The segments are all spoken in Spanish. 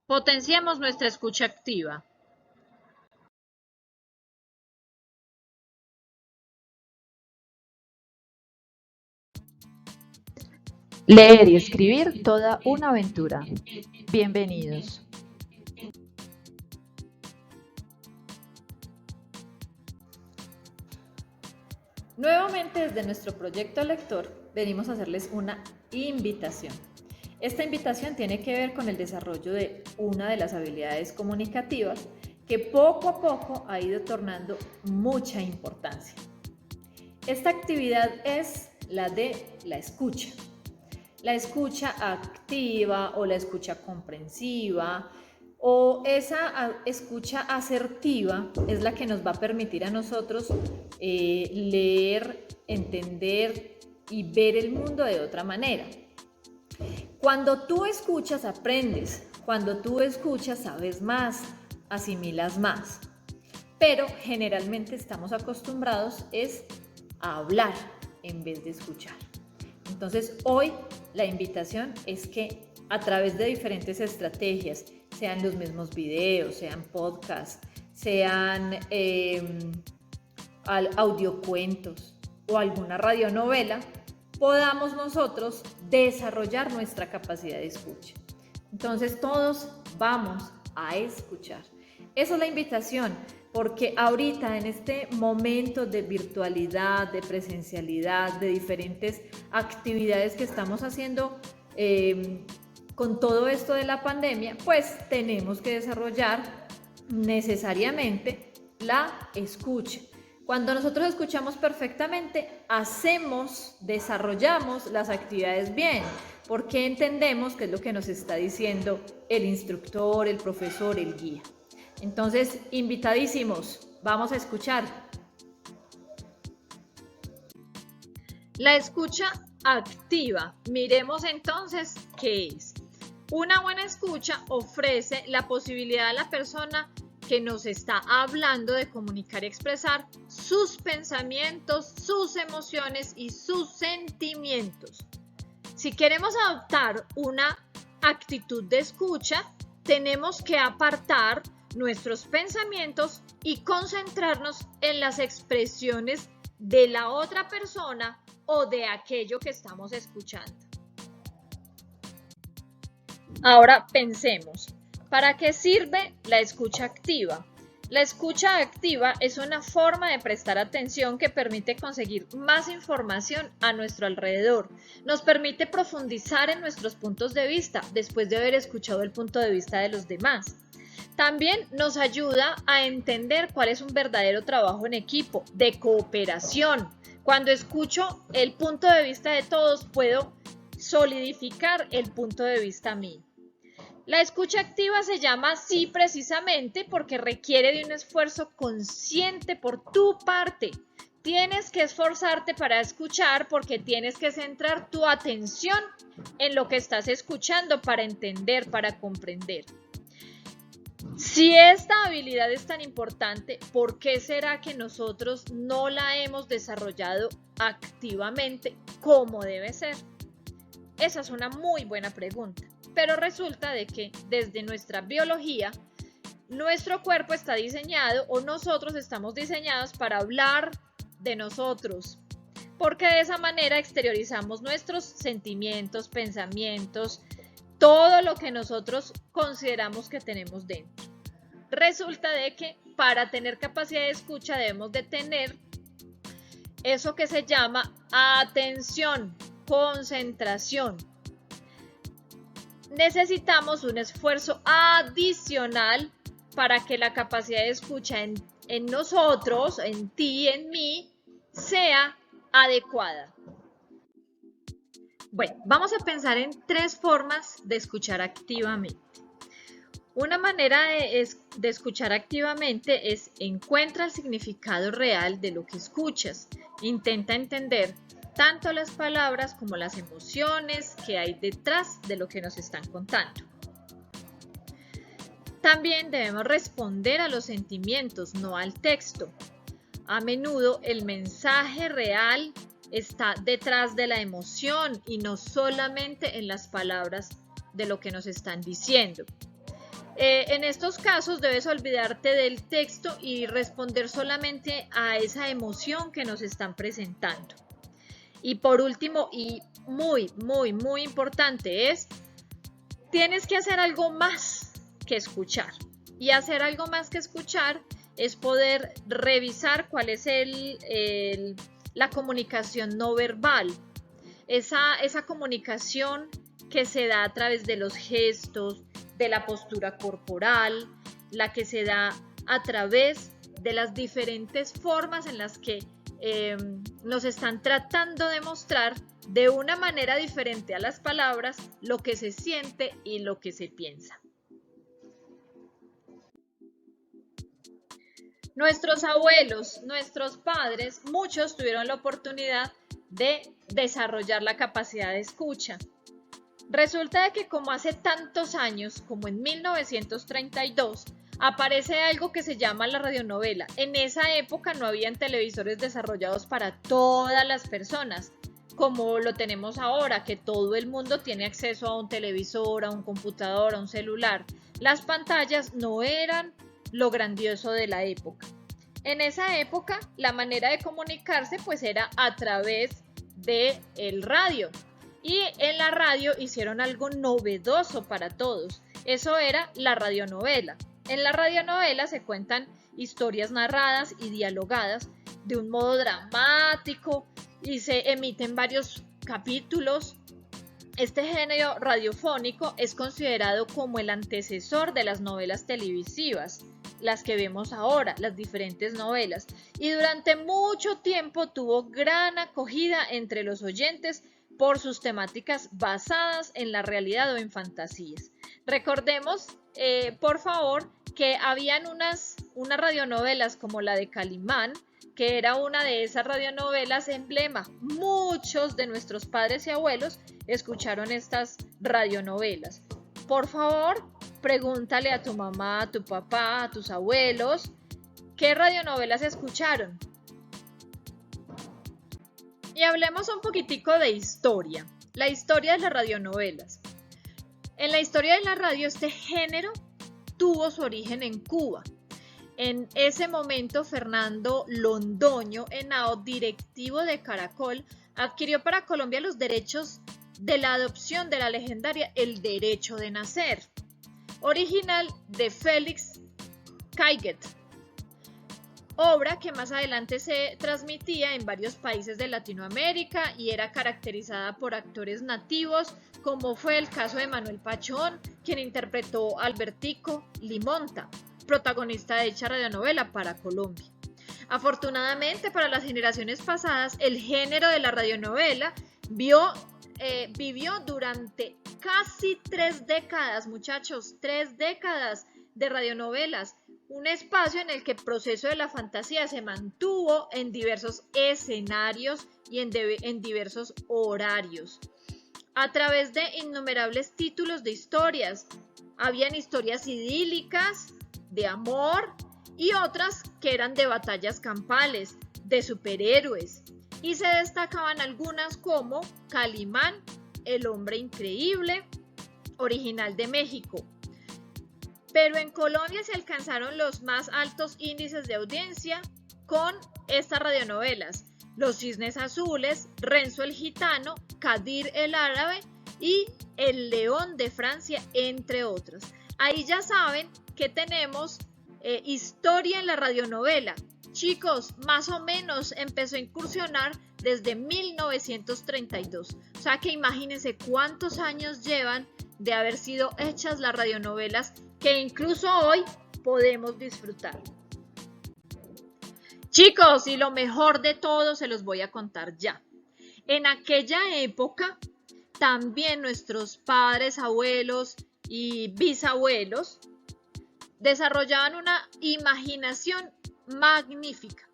Potenciemos nuestra escucha activa. Leer y escribir, toda una aventura. Bienvenidos. Nuevamente desde nuestro proyecto lector venimos a hacerles una invitación. Esta invitación tiene que ver con el desarrollo de una de las habilidades comunicativas que poco a poco ha ido tornando mucha importancia. Esta actividad es la de la escucha. La escucha activa o la escucha comprensiva o esa escucha asertiva es la que nos va a permitir a nosotros leer, entender y ver el mundo de otra manera. Cuando tú escuchas, aprendes. Cuando tú escuchas, sabes más, asimilas más. Pero generalmente estamos acostumbrados a hablar en vez de escuchar. Entonces hoy la invitación es que a través de diferentes estrategias, sean los mismos videos, sean podcasts, sean audiocuentos o alguna radionovela, podamos nosotros desarrollar nuestra capacidad de escucha. Entonces todos vamos a escuchar. Esa es la invitación, porque ahorita en este momento de virtualidad, de presencialidad, de diferentes actividades que estamos haciendo con todo esto de la pandemia, pues tenemos que desarrollar necesariamente la escucha. Cuando nosotros escuchamos perfectamente, desarrollamos las actividades bien, porque entendemos qué es lo que nos está diciendo el instructor, el profesor, el guía. Entonces, invitadísimos, vamos a escuchar. La escucha activa. Miremos entonces qué es. Una buena escucha ofrece la posibilidad a la persona que nos está hablando de comunicar y expresar sus pensamientos, sus emociones y sus sentimientos. Si queremos adoptar una actitud de escucha, tenemos que apartar nuestros pensamientos y concentrarnos en las expresiones de la otra persona o de aquello que estamos escuchando. Ahora pensemos, ¿para qué sirve la escucha activa? La escucha activa es una forma de prestar atención que permite conseguir más información a nuestro alrededor. Nos permite profundizar en nuestros puntos de vista después de haber escuchado el punto de vista de los demás. También nos ayuda a entender cuál es un verdadero trabajo en equipo, de cooperación. Cuando escucho el punto de vista de todos, puedo solidificar el punto de vista mío. La escucha activa se llama así precisamente porque requiere de un esfuerzo consciente por tu parte. Tienes que esforzarte para escuchar porque tienes que centrar tu atención en lo que estás escuchando para entender, para comprender. Si esta habilidad es tan importante, ¿por qué será que nosotros no la hemos desarrollado activamente como debe ser? Esa es una muy buena pregunta. Pero resulta de que desde nuestra biología, nuestro cuerpo está diseñado o nosotros estamos diseñados para hablar de nosotros, porque de esa manera exteriorizamos nuestros sentimientos, pensamientos, todo lo que nosotros consideramos que tenemos dentro. Resulta de que para tener capacidad de escucha debemos de tener eso que se llama atención, concentración. Necesitamos un esfuerzo adicional para que la capacidad de escucha en nosotros, en ti, en mí, sea adecuada. Bueno, vamos a pensar en 3 formas de escuchar activamente. Una manera de escuchar activamente es encuentra el significado real de lo que escuchas. Intenta entender tanto las palabras como las emociones que hay detrás de lo que nos están contando. También debemos responder a los sentimientos, no al texto. A menudo el mensaje real está detrás de la emoción y no solamente en las palabras de lo que nos están diciendo. En estos casos debes olvidarte del texto y responder solamente a esa emoción que nos están presentando. Y por último, y muy importante es, tienes que hacer algo más que escuchar. Y hacer algo más que escuchar es poder revisar cuál es la comunicación no verbal. Esa comunicación que se da a través de los gestos, de la postura corporal, la que se da a través de las diferentes formas en las que nos están tratando de mostrar de una manera diferente a las palabras lo que se siente y lo que se piensa. Nuestros abuelos, nuestros padres, muchos tuvieron la oportunidad de desarrollar la capacidad de escucha. Resulta de que como hace tantos años, como en 1932, aparece algo que se llama la radionovela. En esa época no habían televisores desarrollados para todas las personas, como lo tenemos ahora, que todo el mundo tiene acceso a un televisor, a un computador, a un celular. Las pantallas no eran lo grandioso de la época. En esa época, la manera de comunicarse pues era a través del radio. Y en la radio hicieron algo novedoso para todos. Eso era la radionovela. En la radionovela se cuentan historias narradas y dialogadas de un modo dramático y se emiten varios capítulos. Este género radiofónico es considerado como el antecesor de las novelas televisivas, las que vemos ahora, las diferentes novelas, y durante mucho tiempo tuvo gran acogida entre los oyentes por sus temáticas basadas en la realidad o en fantasías. Recordemos, por favor, que habían unas radionovelas como la de Calimán, que era una de esas radionovelas emblema. Muchos de nuestros padres y abuelos escucharon estas radionovelas. Por favor, pregúntale a tu mamá, a tu papá, a tus abuelos, ¿qué radionovelas escucharon? Y hablemos un poquitico de historia, la historia de las radionovelas. En la historia de la radio, este género tuvo su origen en Cuba. En ese momento, Fernando Londoño Henao, directivo de Caracol, adquirió para Colombia los derechos de la adopción de la legendaria El Derecho de Nacer, original de Félix Caiget, obra que más adelante se transmitía en varios países de Latinoamérica y era caracterizada por actores nativos, como fue el caso de Manuel Pachón, quien interpretó a Albertico Limonta, protagonista de dicha radionovela para Colombia. Afortunadamente para las generaciones pasadas, el género de la radionovela vivió durante casi 3 décadas, muchachos, 3 décadas de radionovelas, un espacio en el que el proceso de la fantasía se mantuvo en diversos escenarios y en diversos horarios. A través de innumerables títulos de historias, habían historias idílicas, de amor y otras que eran de batallas campales, de superhéroes, y se destacaban algunas como Calimán, El Hombre Increíble, original de México. Pero en Colombia se alcanzaron los más altos índices de audiencia con estas radionovelas: Los Cisnes Azules, Renzo el Gitano, Kadir el Árabe y El León de Francia, entre otras. Ahí ya saben que tenemos historia en la radionovela. Chicos, más o menos empezó a incursionar desde 1932. O sea que imagínense cuántos años llevan de haber sido hechas las radionovelas que incluso hoy podemos disfrutar. Chicos, y lo mejor de todo se los voy a contar ya. En aquella época, también nuestros padres, abuelos y bisabuelos desarrollaban una imaginación magnífica.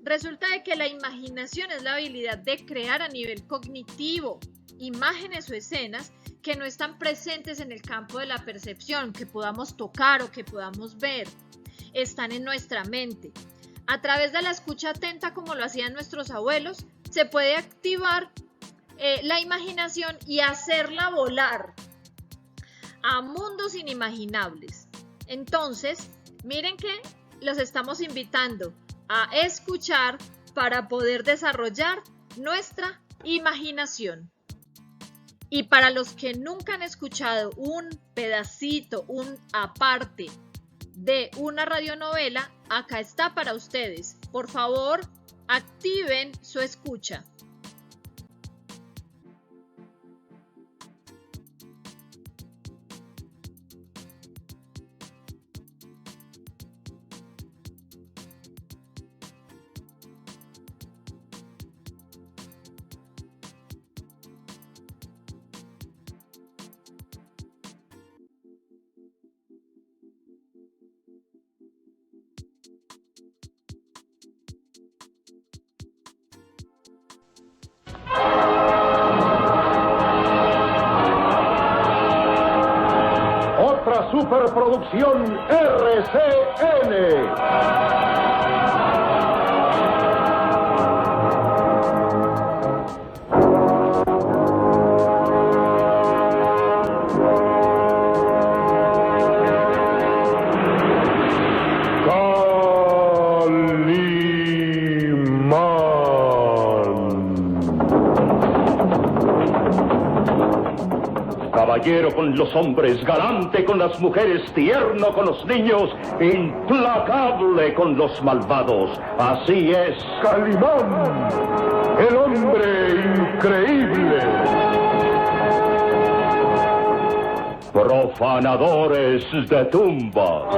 Resulta de que la imaginación es la habilidad de crear a nivel cognitivo imágenes o escenas que no están presentes en el campo de la percepción, que podamos tocar o que podamos ver. Están en nuestra mente. A través de la escucha atenta, como lo hacían nuestros abuelos, se puede activar la imaginación y hacerla volar a mundos inimaginables. Entonces, miren que los estamos invitando a escuchar para poder desarrollar nuestra imaginación. Y para los que nunca han escuchado un pedacito, un aparte de una radionovela, acá está para ustedes. Por favor, activen su escucha. Otra superproducción RCN. Caballero con los hombres, galante con las mujeres, tierno con los niños, implacable con los malvados. Así es Calimán, el hombre increíble. Profanadores de tumbas.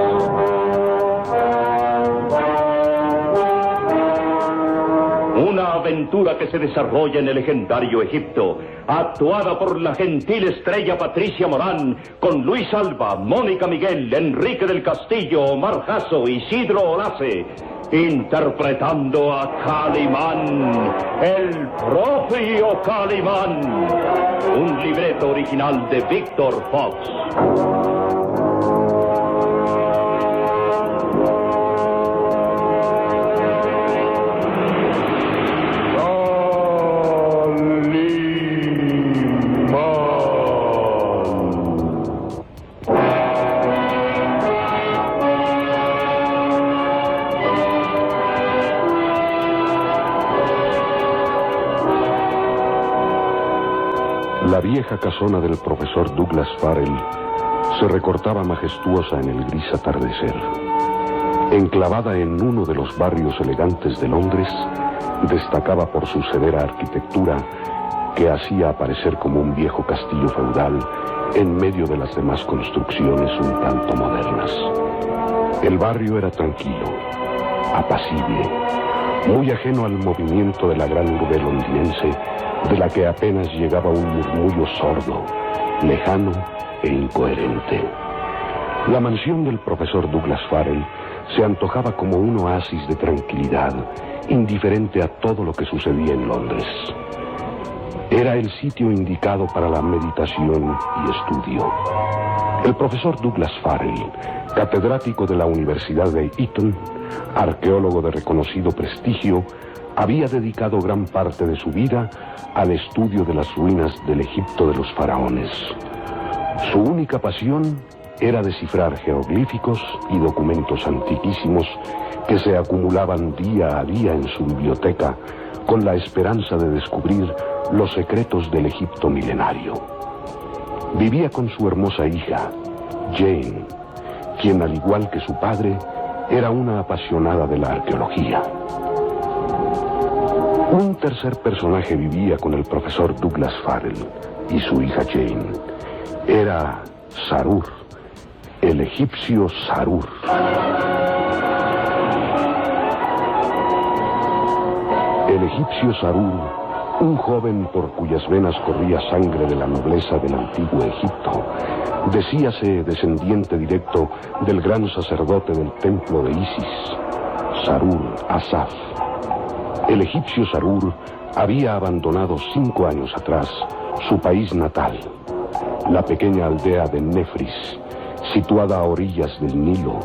Una aventura que se desarrolla en el legendario Egipto, actuada por la gentil estrella Patricia Morán, con Luis Alba, Mónica Miguel, Enrique del Castillo, Omar Jasso, Isidro Olace, interpretando a Calimán, el propio Calimán. Un libreto original de Víctor Fox. La vieja casona del profesor Douglas Farrell se recortaba majestuosa en el gris atardecer. Enclavada en uno de los barrios elegantes de Londres, destacaba por su severa arquitectura que hacía aparecer como un viejo castillo feudal en medio de las demás construcciones un tanto modernas. El barrio era tranquilo, apacible, muy ajeno al movimiento de la gran urbe londinense, de la que apenas llegaba un murmullo sordo, lejano e incoherente. La mansión del profesor Douglas Farrell se antojaba como un oasis de tranquilidad, indiferente a todo lo que sucedía en Londres. Era el sitio indicado para la meditación y estudio. El profesor Douglas Farrell, catedrático de la Universidad de Eton, arqueólogo de reconocido prestigio, había dedicado gran parte de su vida al estudio de las ruinas del Egipto de los faraones. Su única pasión era descifrar jeroglíficos y documentos antiquísimos que se acumulaban día a día en su biblioteca con la esperanza de descubrir los secretos del Egipto milenario. Vivía con su hermosa hija, Jane, quien al igual que su padre era una apasionada de la arqueología. Un tercer personaje vivía con el profesor Douglas Farrell y su hija Jane. Era Sarur, el egipcio Sarur. El egipcio Sarur, un joven por cuyas venas corría sangre de la nobleza del antiguo Egipto, decíase descendiente directo del gran sacerdote del templo de Isis, Sarur Asaf. El egipcio Sarur había abandonado 5 años atrás su país natal, la pequeña aldea de Nefris, situada a orillas del Nilo,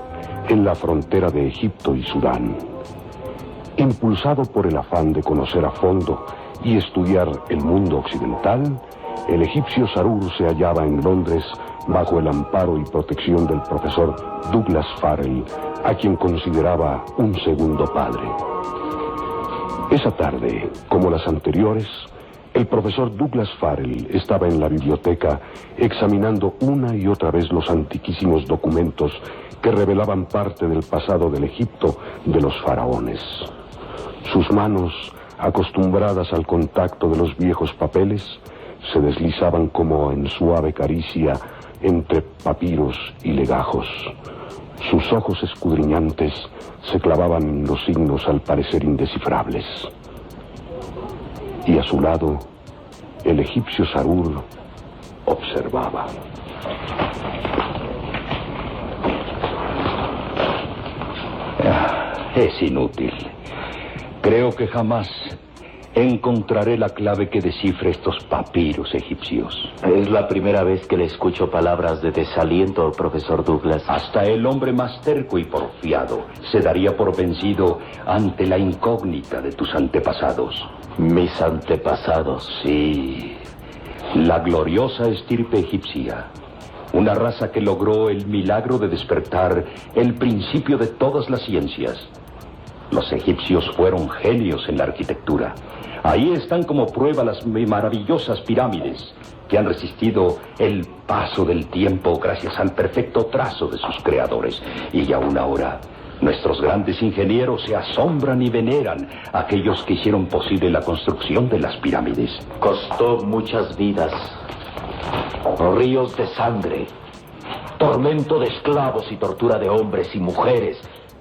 en la frontera de Egipto y Sudán. Impulsado por el afán de conocer a fondo y estudiar el mundo occidental, el egipcio Sarur se hallaba en Londres bajo el amparo y protección del profesor Douglas Farrell, a quien consideraba un segundo padre. Esa tarde, como las anteriores, el profesor Douglas Farrell estaba en la biblioteca examinando una y otra vez los antiquísimos documentos que revelaban parte del pasado del Egipto de los faraones. Sus manos, acostumbradas al contacto de los viejos papeles, se deslizaban como en suave caricia entre papiros y legajos. Sus ojos escudriñantes se clavaban en los signos al parecer indescifrables. Y a su lado, el egipcio Sarur observaba. Es inútil. Creo que jamás encontraré la clave que descifre estos papiros egipcios. Es la primera vez que le escucho palabras de desaliento, profesor Douglas. Hasta el hombre más terco y porfiado se daría por vencido ante la incógnita de tus antepasados. Mis antepasados. Sí, la gloriosa estirpe egipcia. Una raza que logró el milagro de despertar el principio de todas las ciencias. Los egipcios fueron genios en la arquitectura. Ahí están como prueba las maravillosas pirámides que han resistido el paso del tiempo gracias al perfecto trazo de sus creadores. Y aún ahora, nuestros grandes ingenieros se asombran y veneran a aquellos que hicieron posible la construcción de las pirámides. Costó muchas vidas, ríos de sangre, tormento de esclavos y tortura de hombres y mujeres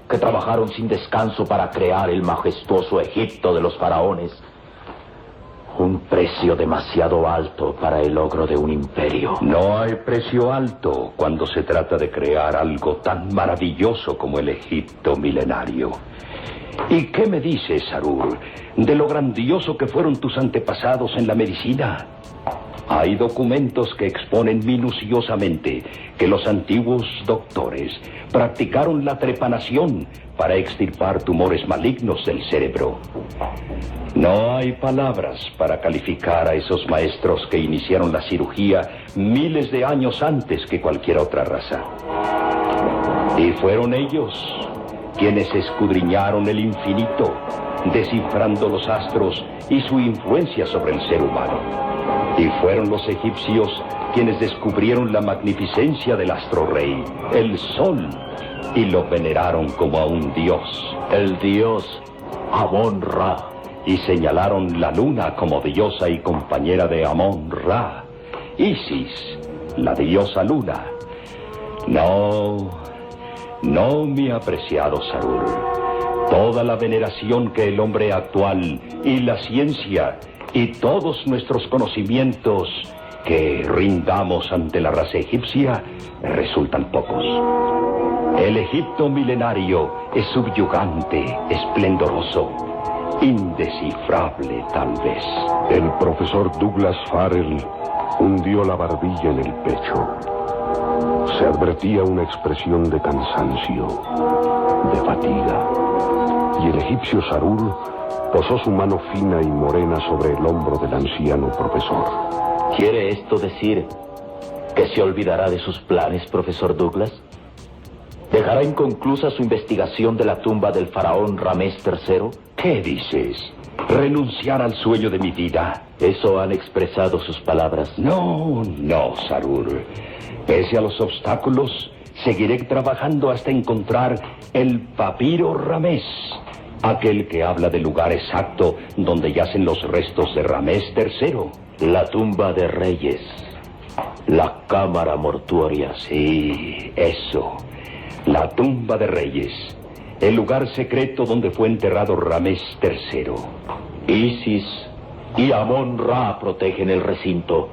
que trabajaron sin descanso para crear el majestuoso Egipto de los faraones. Un precio demasiado alto para el logro de un imperio. No hay precio alto cuando se trata de crear algo tan maravilloso como el Egipto milenario. ¿Y qué me dices, Sarur, de lo grandioso que fueron tus antepasados en la medicina? Hay documentos que exponen minuciosamente que los antiguos doctores practicaron la trepanación para extirpar tumores malignos del cerebro. No hay palabras para calificar a esos maestros que iniciaron la cirugía miles de años antes que cualquier otra raza. Y fueron ellos quienes escudriñaron el infinito, descifrando los astros y su influencia sobre el ser humano. Y fueron los egipcios quienes descubrieron la magnificencia del astro rey, el sol, y lo veneraron como a un dios. El dios Amón-Ra. Y señalaron la luna como diosa y compañera de Amón-Ra, Isis, la diosa luna. No, mi apreciado Sarur. Toda la veneración que el hombre actual y la ciencia y todos nuestros conocimientos que rindamos ante la raza egipcia resultan pocos. El Egipto milenario es subyugante, esplendoroso, indescifrable tal vez. El profesor Douglas Farrell hundió la barbilla en el pecho. Se advertía una expresión de cansancio, de fatiga, y el egipcio Sarur posó su mano fina y morena sobre el hombro del anciano profesor. ¿Quiere esto decir que se olvidará de sus planes, profesor Douglas? ¿Dejará inconclusa su investigación de la tumba del faraón Ramés III? ¿Qué dices? ¿Renunciar al sueño de mi vida? Eso han expresado sus palabras. No, Sarur. Pese a los obstáculos, seguiré trabajando hasta encontrar el papiro Ramés, aquel que habla del lugar exacto donde yacen los restos de Ramés III. La tumba de reyes, la cámara mortuoria. Sí, eso. La tumba de reyes, el lugar secreto donde fue enterrado Ramés III. Isis y Amón-Ra protegen el recinto.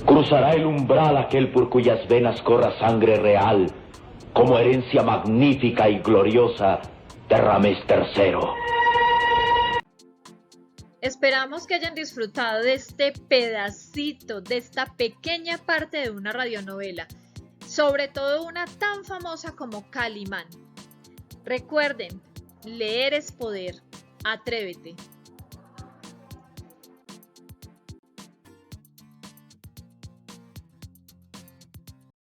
Cruzará el umbral aquel por cuyas venas corra sangre real, como herencia magnífica y gloriosa de Ramés III. Esperamos que hayan disfrutado de este pedacito, de esta pequeña parte de una radionovela, sobre todo una tan famosa como Calimán. Recuerden, leer es poder. Atrévete.